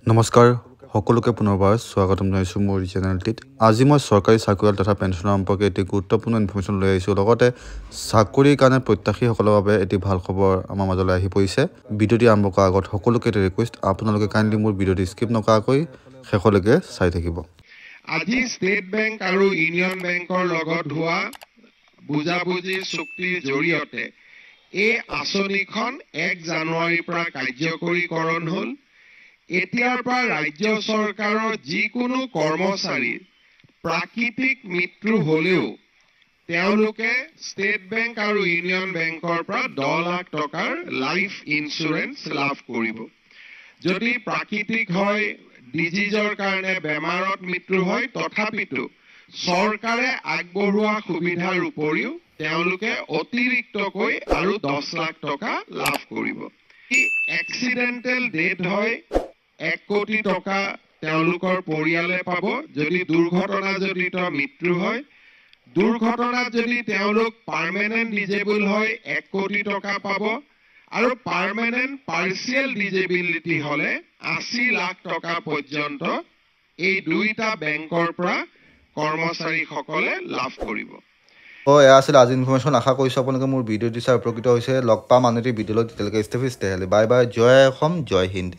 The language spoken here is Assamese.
নমস্কাৰ সকলোকে পুনৰবাৰ স্বাগতম জনাইছোঁ মোৰ চেনেলটিত। আজি মই চৰকাৰী চাকৰিয়াল তথা পেঞ্চনৰ সম্পৰ্কে এটি গুৰুত্বপূৰ্ণ ইনফৰমেশ্যন লৈ আহিছোঁ। লগতে চাকৰিৰ কাৰণে প্ৰত্যাশীসকলৰ বাবে এটি ভাল খবৰ আমাৰ মাজলৈ আহি পৰিছে। ভিডিঅ'টি আৰম্ভ কৰাৰ আগত সকলোকে এটা ৰিকুৱেষ্ট, আপোনালোকে কাইণ্ডলি মোৰ ভিডিঅ'টি স্কিপ নকৰাকৈ শেষলৈকে চাই থাকিব। আজি ষ্টেট বেংক আৰু ইউনিয়ন বেংকৰ লগত হোৱা বুজাবুজি চুক্তিৰ জৰিয়তে এই আঁচনিখন 1 জানুৱাৰীৰ পৰা কাৰ্যকৰীকৰণ হ'ল। এতিয়াৰ পৰা ৰাজ্য চৰকাৰৰ যিকোনো কৰ্মচাৰীৰ প্ৰাকৃতিক মৃত্যু হ'লেও তেওঁলোকে ষ্টেট বেংক আৰু ইউনিয়ন বেংকৰ পৰা 10 লাখ টকাৰ লাইফ ইঞ্চুৰেঞ্চ লাভ কৰিব। যদি প্ৰাকৃতিক হয়, ডিজিজৰ কাৰণে বেমাৰত মৃত্যু হয়, তথাপিতো চৰকাৰে আগবঢ়োৱা সুবিধাৰ উপৰিও তেওঁলোকে অতিৰিক্তকৈ আৰু 10 লাখ টকা লাভ কৰিব। এক্সিডেণ্টেল ডেথ হয় 1 কোটি টকা তেওঁলোকৰ পৰিয়ালে পাব। যদি দুৰ্ঘটনাজনিত মৃত্যু হয়, দুৰ্ঘটনাত যদি তেওঁলোক পাৰ্মানেণ্ট ডিজেবল হয় 1 কোটি টকা পাব, আৰু পাৰ্মানেণ্ট পাৰ্চিয়েল ডিজেবিলিটি হ'লে 80 লাখ টকা পৰ্যন্ত এই দুইটা বেংকৰ পৰা কৰ্মচাৰীসকলে লাভ কৰিব। এয়া আছিল আজি ইনফৰমেশ্যন। আশা কৰিছোঁ আপোনালোকে মোৰ ভিডিঅ'টি চাই উপকৃত হৈছে। লগ পাম আন এটি ভিডিঅ'লৈ। তেতিয়ালৈকে stay fit, stay healthy. Bye bye. জয় অসম, জয় হিন্দ।